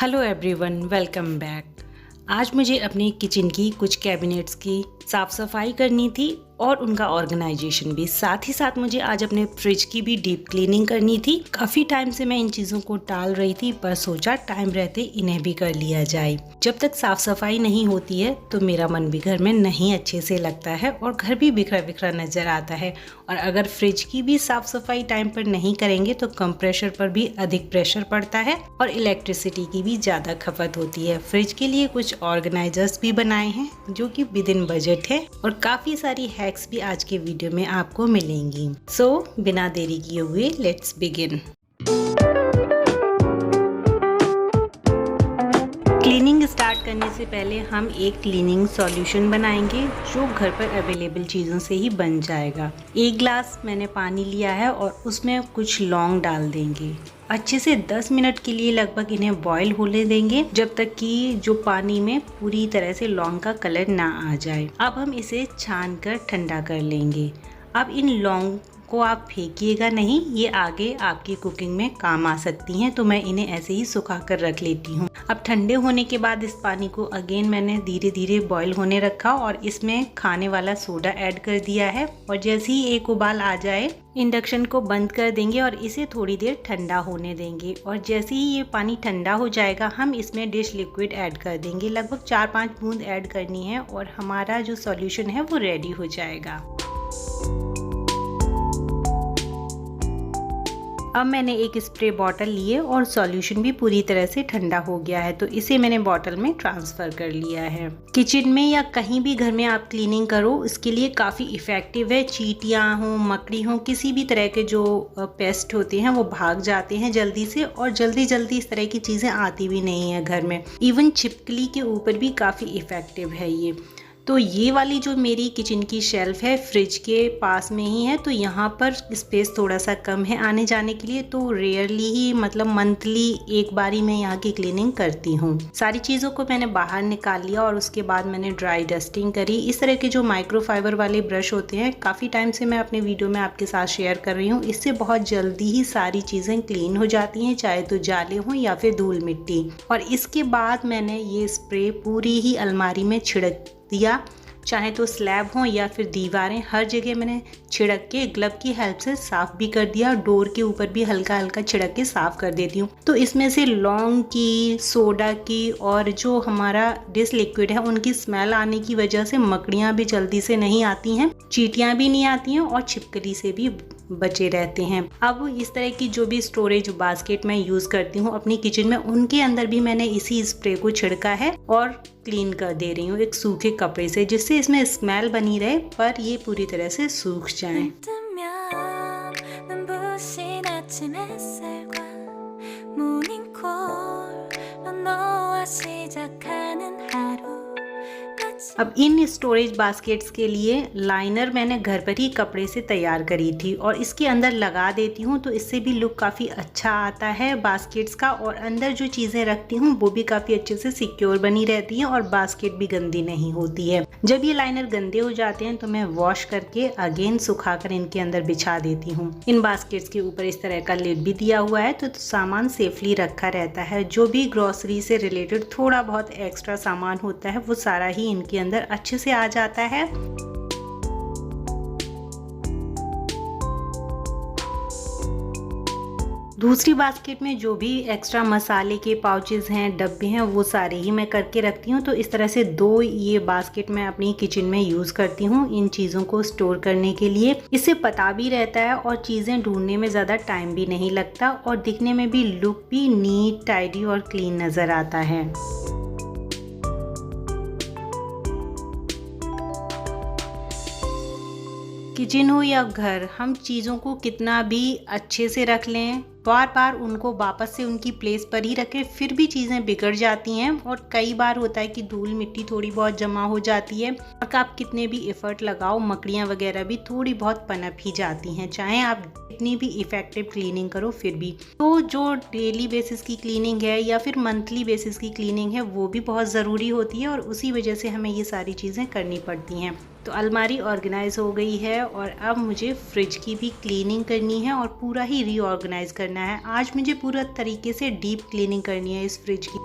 Hello everyone, welcome back. आज मुझे अपने किचन की कुछ कैबिनेट्स की साफ़ सफाई करनी थी और उनका ऑर्गेनाइजेशन भी। साथ ही साथ मुझे आज अपने फ्रिज की भी डीप क्लीनिंग करनी थी। काफ़ी टाइम से मैं इन चीज़ों को टाल रही थी, पर सोचा टाइम रहते इन्हें भी कर लिया जाए। जब तक साफ़ सफाई नहीं होती है तो मेरा मन भी घर में नहीं अच्छे से लगता है और घर भी बिखरा बिखरा नज़र आता है। और अगर फ्रिज की भी साफ़ सफाई टाइम पर नहीं करेंगे तो कंप्रेसर पर भी अधिक प्रेशर पड़ता है और इलेक्ट्रिसिटी की भी ज़्यादा खपत होती है। फ्रिज के लिए कुछ ऑर्गेनाइजर्स भी बनाए हैं जो कि विद इन बजट है और काफ़ी सारी हैक्स भी आज के वीडियो में आपको मिलेंगी। सो बिना देरी किए हुए लेट्स बिगिन। क्लीनिंग स्टार्ट करने से पहले हम एक क्लीनिंग सॉल्यूशन बनाएंगे जो घर पर अवेलेबल चीज़ों से ही बन जाएगा। 1 ग्लास मैंने पानी लिया है और उसमें कुछ लौंग डाल देंगे। अच्छे से 10 मिनट के लिए लगभग इन्हें बॉईल होने देंगे, जब तक कि जो पानी में पूरी तरह से लौंग का कलर ना आ जाए। अब हम इसे छान कर ठंडा कर लेंगे। अब इन लौंग को आप फेंकिएगा नहीं, ये आगे आपकी कुकिंग में काम आ सकती हैं, तो मैं इन्हें ऐसे ही सुखा कर रख लेती हूँ। अब ठंडे होने के बाद इस पानी को अगेन मैंने धीरे धीरे बॉईल होने रखा और इसमें खाने वाला सोडा ऐड कर दिया है। और जैसे ही एक उबाल आ जाए इंडक्शन को बंद कर देंगे और इसे थोड़ी देर ठंडा होने देंगे। और जैसे ही ये पानी ठंडा हो जाएगा हम इसमें डिश लिक्विड ऐड कर देंगे। लगभग 4-5 बूंद ऐड करनी है और हमारा जो सॉल्यूशन है वो रेडी हो जाएगा। अब मैंने एक स्प्रे बॉटल लिए और सॉल्यूशन भी पूरी तरह से ठंडा हो गया है, तो इसे मैंने बॉटल में ट्रांसफ़र कर लिया है। किचन में या कहीं भी घर में आप क्लीनिंग करो, इसके लिए काफ़ी इफ़ेक्टिव है। चींटियाँ हों, मकड़ी हों, किसी भी तरह के जो पेस्ट होते हैं वो भाग जाते हैं जल्दी से और जल्दी इस तरह की चीज़ें आती भी नहीं है घर में। इवन छिपकली के ऊपर भी काफ़ी इफ़ेक्टिव है ये। तो ये वाली जो मेरी किचन की शेल्फ है फ्रिज के पास में ही है, तो यहाँ पर स्पेस थोड़ा सा कम है आने जाने के लिए, तो रेयरली ही मतलब मंथली एक बारी मैं यहाँ की क्लीनिंग करती हूँ। सारी चीज़ों को मैंने बाहर निकाल लिया और उसके बाद मैंने ड्राई डस्टिंग करी। इस तरह के जो माइक्रोफाइबर वाले ब्रश होते हैं, काफ़ी टाइम से मैं अपने वीडियो में आपके साथ शेयर कर रही हूँ। इससे बहुत जल्दी ही सारी चीज़ें क्लीन हो जाती हैं, चाहे तो जाले हों या फिर धूल मिट्टी। और इसके बाद मैंने ये स्प्रे पूरी ही अलमारी में छिड़क दिया, चाहे तो स्लैब हो या फिर दीवारें, हर जगह मैंने छिड़क के ग्लव की हेल्प से साफ़ भी कर दिया। डोर के ऊपर भी हल्का हल्का छिड़क के साफ़ कर देती हूँ। तो इसमें से लौंग की, सोडा की और जो हमारा डिश लिक्विड है उनकी स्मेल आने की वजह से मकड़ियाँ भी जल्दी से नहीं आती हैं, चींटियाँ भी नहीं आती हैं और छिपकली से भी बचे रहते हैं। अब इस तरह की जो भी स्टोरेज बास्केट मैं यूज़ करती हूँ अपनी किचन में, उनके अंदर भी मैंने इसी स्प्रे को छिड़का है और क्लीन कर दे रही हूँ एक सूखे कपड़े से, जिससे इसमें स्मेल बनी रहे पर ये पूरी तरह से सूख जाए। अब इन स्टोरेज बास्केट्स के लिए लाइनर मैंने घर पर ही कपड़े से तैयार करी थी और इसके अंदर लगा देती हूँ, तो इससे भी लुक काफ़ी अच्छा आता है बास्केट्स का और अंदर जो चीज़ें रखती हूँ वो भी काफ़ी अच्छे से सिक्योर बनी रहती हैं और बास्केट भी गंदी नहीं होती है। जब ये लाइनर गंदे हो जाते हैं तो मैं वॉश करके अगेन सुखाकर इनके अंदर बिछा देती हूँ। इन बास्केट्स के ऊपर इस तरह का लिड भी दिया हुआ है, तो सामान सेफली रखा रहता है। जो भी ग्रोसरी से रिलेटेड थोड़ा बहुत एक्स्ट्रा सामान होता है वो सारा ही इनके अंदर अच्छे से आ जाता है। दूसरी बास्केट में जो भी एक्स्ट्रा मसाले के पाउचेस हैं, डब्बे हैं, वो सारे ही मैं करके रखती हूँ। तो इस तरह से 2 ये बास्केट मैं अपनी किचन में यूज़ करती हूँ इन चीज़ों को स्टोर करने के लिए। इससे पता भी रहता है और चीज़ें ढूंढने में ज़्यादा टाइम भी नहीं लगता और दिखने में भी लुक भी नीट, टाइडी और क्लीन नज़र आता है। किचन हो या घर, हम चीज़ों को कितना भी अच्छे से रख लें, बार बार उनको वापस से उनकी प्लेस पर ही रखें, फिर भी चीज़ें बिगड़ जाती हैं। और कई बार होता है कि धूल मिट्टी थोड़ी बहुत जमा हो जाती है और आप कितने भी एफर्ट लगाओ, मकड़ियाँ वगैरह भी थोड़ी बहुत पनप ही जाती हैं, चाहे आप कितनी भी इफेक्टिव क्लीनिंग करो फिर भी। तो जो डेली बेसिस की क्लीनिंग है या फिर मंथली बेसिस की क्लीनिंग है वो भी बहुत ज़रूरी होती है और उसी वजह से हमें ये सारी चीज़ें करनी पड़ती हैं। तो अलमारी ऑर्गेनाइज हो गई है और अब मुझे फ्रिज की भी क्लीनिंग करनी है और पूरा ही रीऑर्गेनाइज करना लेना है। आज मुझे पूरा तरीके से डीप क्लीनिंग करनी है इस फ्रिज की।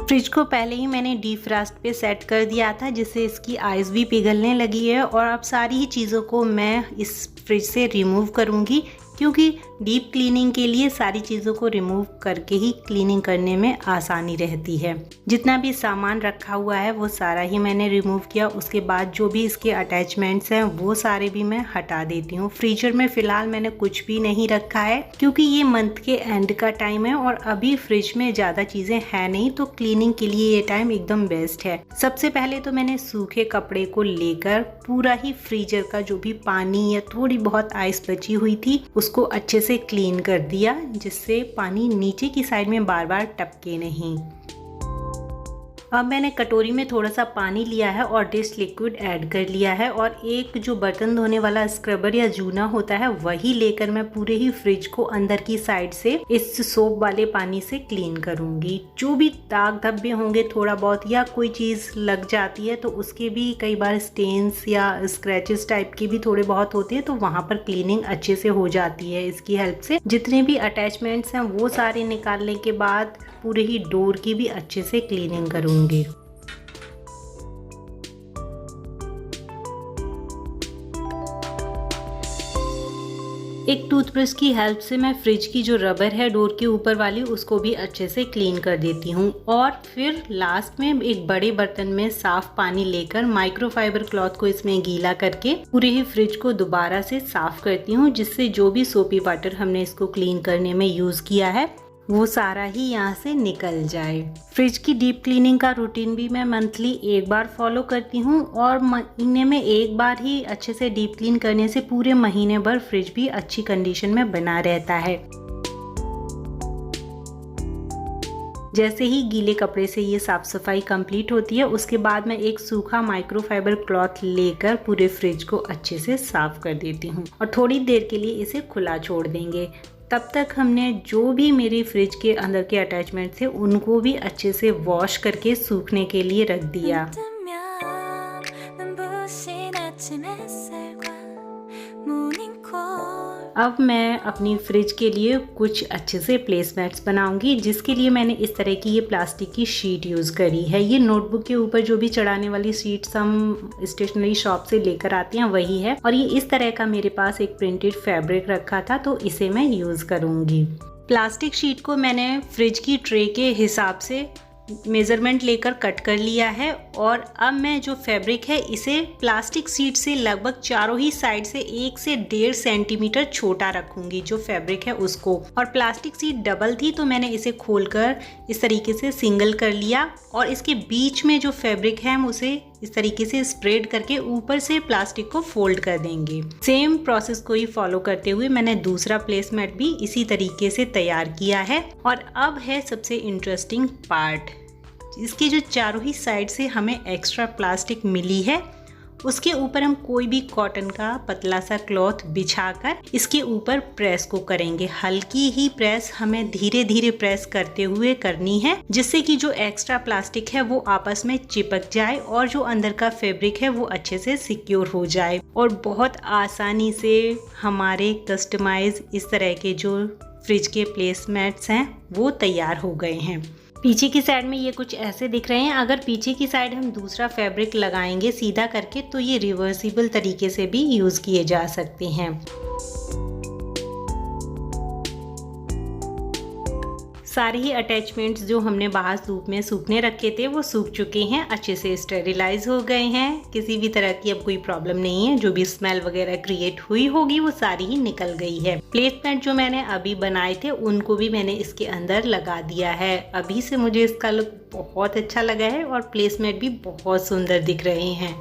फ्रिज को पहले ही मैंने डीफ्रास्ट पे सेट कर दिया था, जिससे इसकी आइस भी पिघलने लगी है। और अब सारी ही चीज़ों को मैं इस फ्रिज से रिमूव करूँगी, क्योंकि डीप क्लीनिंग के लिए सारी चीज़ों को रिमूव करके ही क्लीनिंग करने में आसानी रहती है। जितना भी सामान रखा हुआ है वो सारा ही मैंने रिमूव किया। उसके बाद जो भी इसके अटैचमेंट्स हैं वो सारे भी मैं हटा देती हूँ। फ्रीजर में फ़िलहाल मैंने कुछ भी नहीं रखा है, क्योंकि ये मंथ के एंड का टाइम है और अभी फ्रिज में ज़्यादा चीज़ें हैं नहीं, तो क्लीनिंग के लिए ये टाइम एकदम बेस्ट है। सबसे पहले तो मैंने सूखे कपड़े को लेकर पूरा ही फ्रीजर का जो भी पानी या थोड़ी बहुत आइस बची हुई थी उसको अच्छे से क्लीन कर दिया, जिससे पानी नीचे की साइड में बार बार टपके नहीं। अब मैंने कटोरी में थोड़ा सा पानी लिया है और डिश लिक्विड ऐड कर लिया है, और एक जो बर्तन धोने वाला स्क्रबर या जूना होता है वही लेकर मैं पूरे ही फ्रिज को अंदर की साइड से इस सोप वाले पानी से क्लीन करूंगी। जो भी दाग धब्बे होंगे थोड़ा बहुत या कोई चीज़ लग जाती है तो उसके भी कई बार स्टेन्स या स्क्रैचेस टाइप के भी थोड़े बहुत होते हैं, तो वहाँ पर क्लीनिंग अच्छे से हो जाती है इसकी हेल्प से। जितने भी अटैचमेंट्स हैं वो सारे निकालने के बाद पूरे ही डोर की भी अच्छे से क्लीनिंग करूंगी। एक टूथब्रश की हेल्प से मैं फ्रिज की जो रबर है डोर के ऊपर वाली उसको भी अच्छे से क्लीन कर देती हूँ। और फिर लास्ट में एक बड़े बर्तन में साफ पानी लेकर माइक्रोफाइबर क्लॉथ को इसमें गीला करके पूरे ही फ्रिज को दोबारा से साफ करती हूँ, जिससे जो भी सोपी वाटर हमने इसको क्लीन करने में यूज़ किया है वो सारा ही यहाँ से निकल जाए। फ्रिज की डीप क्लीनिंग का रूटीन भी मैं मंथली एक बार फॉलो करती हूँ, और महीने में एक बार ही अच्छे से डीप क्लीन करने से पूरे महीने भर फ्रिज भी अच्छी कंडीशन में बना रहता है। जैसे ही गीले कपड़े से ये साफ सफाई कंप्लीट होती है, उसके बाद मैं एक सूखा माइक्रोफाइबर क्लॉथ लेकर पूरे फ्रिज को अच्छे से साफ कर देती हूँ और थोड़ी देर के लिए इसे खुला छोड़ देंगे। तब तक हमने जो भी मेरी फ्रिज के अंदर के अटैचमेंट थे उनको भी अच्छे से वॉश करके सूखने के लिए रख दिया। अब मैं अपनी फ्रिज के लिए कुछ अच्छे से प्लेसमेट्स बनाऊंगी, जिसके लिए मैंने इस तरह की ये प्लास्टिक की शीट यूज़ करी है। ये नोटबुक के ऊपर जो भी चढ़ाने वाली शीट्स हम स्टेशनरी शॉप से लेकर आते हैं वही है, और ये इस तरह का मेरे पास एक प्रिंटेड फैब्रिक रखा था तो इसे मैं यूज़ करूँगी। प्लास्टिक शीट को मैंने फ्रिज की ट्रे के हिसाब से मेज़रमेंट लेकर कट कर लिया है, और अब मैं जो फैब्रिक है इसे प्लास्टिक शीट से लगभग चारों ही साइड से 1 से 1.5 सेंटीमीटर छोटा रखूंगी जो फैब्रिक है उसको। और प्लास्टिक शीट डबल थी तो मैंने इसे खोलकर इस तरीके से सिंगल कर लिया, और इसके बीच में जो फैब्रिक है हम उसे इस तरीके से स्प्रेड करके ऊपर से प्लास्टिक को फोल्ड कर देंगे। सेम प्रोसेस को ही फॉलो करते हुए मैंने दूसरा प्लेसमेट भी इसी तरीके से तैयार किया है। और अब है सबसे इंटरेस्टिंग पार्ट, इसके जो चारों ही साइड से हमें एक्स्ट्रा प्लास्टिक मिली है उसके ऊपर हम कोई भी कॉटन का पतला सा क्लॉथ बिछाकर इसके ऊपर प्रेस को करेंगे। हल्की ही प्रेस हमें धीरे धीरे प्रेस करते हुए करनी है, जिससे कि जो एक्स्ट्रा प्लास्टिक है वो आपस में चिपक जाए और जो अंदर का फैब्रिक है वो अच्छे से सिक्योर हो जाए। और बहुत आसानी से हमारे कस्टमाइज इस तरह के जो फ्रिज के प्लेसमेट्स हैं वो तैयार हो गए हैं। पीछे की साइड में ये कुछ ऐसे दिख रहे हैं। अगर पीछे की साइड हम दूसरा फैब्रिक लगाएंगे सीधा करके तो ये रिवर्सिबल तरीके से भी यूज़ किए जा सकते हैं। सारे ही अटैचमेंट्स जो हमने बाहर धूप में सूखने रखे थे वो सूख चुके हैं, अच्छे से स्टेरिलाइज हो गए हैं। किसी भी तरह की अब कोई प्रॉब्लम नहीं है। जो भी स्मेल वगैरह क्रिएट हुई होगी वो सारी ही निकल गई है। प्लेसमेंट जो मैंने अभी बनाए थे उनको भी मैंने इसके अंदर लगा दिया है। अभी से मुझे इसका लुक बहुत अच्छा लगा है और प्लेसमेंट भी बहुत सुंदर दिख रहे हैं।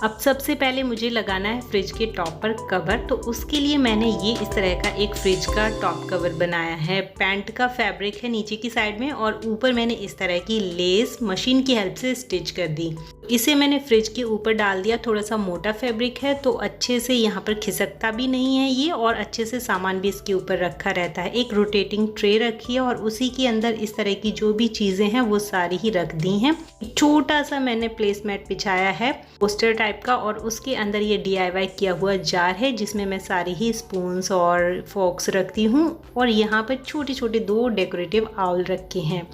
अब सबसे पहले मुझे लगाना है फ्रिज के टॉप पर कवर। तो उसके लिए मैंने ये इस तरह का एक फ्रिज का टॉप कवर बनाया है। पैंट का फैब्रिक है नीचे की साइड में और ऊपर मैंने इस तरह की लेस मशीन की हेल्प से स्टिच कर दी। इसे मैंने फ्रिज के ऊपर डाल दिया। थोड़ा सा मोटा फैब्रिक है तो अच्छे से यहाँ पर खिसकता भी नहीं है ये, और अच्छे से सामान भी इसके ऊपर रखा रहता है। एक रोटेटिंग ट्रे रखी है और उसी के अंदर इस तरह की जो भी चीज़ें हैं वो सारी ही रख दी हैं। छोटा सा मैंने प्लेसमेट बिछाया है पोस्टर टाइप का, और उसके अंदर ये DIY किया हुआ जार है जिसमें मैं सारी ही स्पून्स और फोक्स रखती हूँ, और यहाँ पर छोटे छोटे 2 डेकोरेटिव आउल रखे हैं।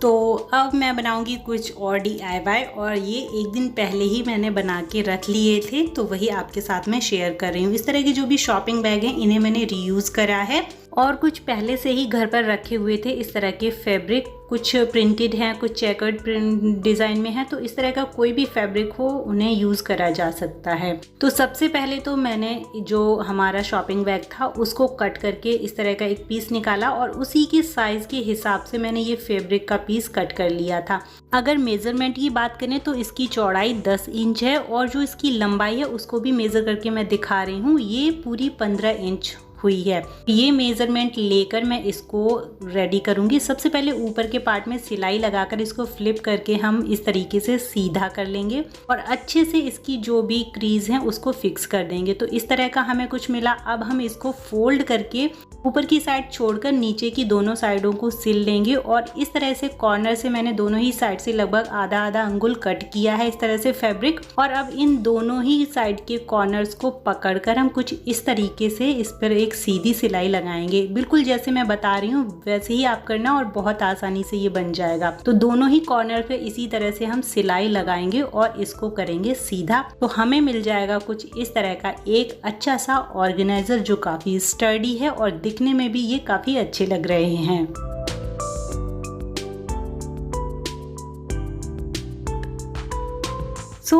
तो अब मैं बनाऊंगी कुछ और DIY, और ये एक दिन पहले ही मैंने बना के रख लिए थे तो वही आपके साथ मैं शेयर कर रही हूँ। इस तरह के जो भी शॉपिंग बैग हैं इन्हें मैंने रीयूज़ करा है, और कुछ पहले से ही घर पर रखे हुए थे इस तरह के फैब्रिक। कुछ प्रिंटेड हैं, कुछ चेकर्ड प्रिंट डिज़ाइन में है, तो इस तरह का कोई भी फैब्रिक हो उन्हें यूज़ करा जा सकता है। तो सबसे पहले तो मैंने जो हमारा शॉपिंग बैग था उसको कट करके इस तरह का एक पीस निकाला, और उसी के साइज़ के हिसाब से मैंने ये फैब्रिक का पीस कट कर लिया था। अगर मेज़रमेंट की बात करें तो इसकी चौड़ाई 10 इंच है, और जो इसकी लंबाई है उसको भी मेज़र करके मैं दिखा रही हूँ, ये पूरी 15 इंच हुई है। ये मेजरमेंट लेकर मैं इसको रेडी करूंगी। सबसे पहले ऊपर के पार्ट में सिलाई लगाकर इसको फ्लिप करके हम इस तरीके से सीधा कर लेंगे, और अच्छे से इसकी जो भी क्रीज हैं उसको फिक्स कर देंगे। तो इस तरह का हमें कुछ मिला। अब हम इसको फोल्ड करके ऊपर की साइड छोड़कर नीचे की दोनों साइडों को सिल लेंगे, और इस तरह से कॉर्नर से मैंने दोनों ही साइड से लगभग आधा आधा अंगुल कट किया है इस तरह से फैब्रिक। और अब इन दोनों ही साइड के कॉर्नर्स को पकड़कर हम कुछ इस तरीके से इस पर एक सीधी सिलाई लगाएंगे। बिल्कुल जैसे मैं बता रही हूँ वैसे ही आप करना, और बहुत आसानी से ये बन जाएगा। तो दोनों ही कॉर्नर पे इसी तरह से हम सिलाई लगाएंगे और इसको करेंगे सीधा। तो हमें मिल जाएगा कुछ इस तरह का एक अच्छा सा ऑर्गेनाइजर जो काफी स्टर्डी है, और दिखने में भी ये काफी अच्छे लग रहे हैं।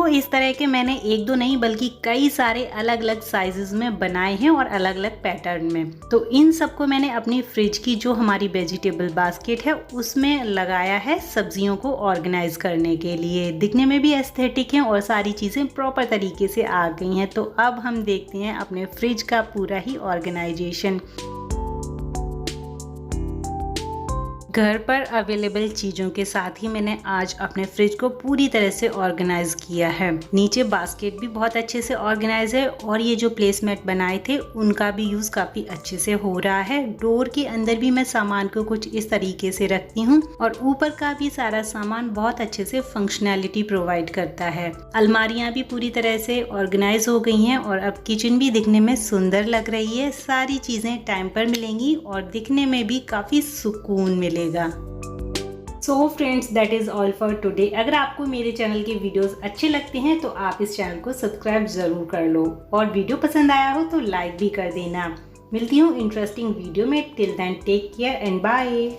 इस तरह के मैंने एक दो नहीं बल्कि कई सारे अलग अलग साइजेस में बनाए हैं और अलग अलग पैटर्न में। तो इन सबको मैंने अपनी फ्रिज की जो हमारी वेजिटेबल बास्केट है उसमें लगाया है सब्जियों को ऑर्गेनाइज करने के लिए। दिखने में भी एस्थेटिक है और सारी चीज़ें प्रॉपर तरीके से आ गई हैं। तो अब हम देखते हैं अपने फ्रिज का पूरा ही ऑर्गेनाइजेशन। घर पर अवेलेबल चीज़ों के साथ ही मैंने आज अपने फ्रिज को पूरी तरह से ऑर्गेनाइज किया है। नीचे बास्केट भी बहुत अच्छे से ऑर्गेनाइज है, और ये जो प्लेसमेट बनाए थे उनका भी यूज़ काफ़ी अच्छे से हो रहा है। डोर के अंदर भी मैं सामान को कुछ इस तरीके से रखती हूँ, और ऊपर का भी सारा सामान बहुत अच्छे से फंक्शनैलिटी प्रोवाइड करता है। अलमारियाँ भी पूरी तरह से ऑर्गेनाइज हो गई हैं, और अब किचन भी दिखने में सुंदर लग रही है। सारी चीज़ें टाइम पर मिलेंगी और दिखने में भी काफ़ी सुकून मिलेगा। So friends, that is all for today. अगर आपको मेरे चैनल के वीडियोस अच्छे लगते हैं तो आप इस चैनल को सब्सक्राइब ज़रूर कर लो, और वीडियो पसंद आया हो तो लाइक भी कर देना। मिलती हूँ इंटरेस्टिंग वीडियो में। Till then take care and bye.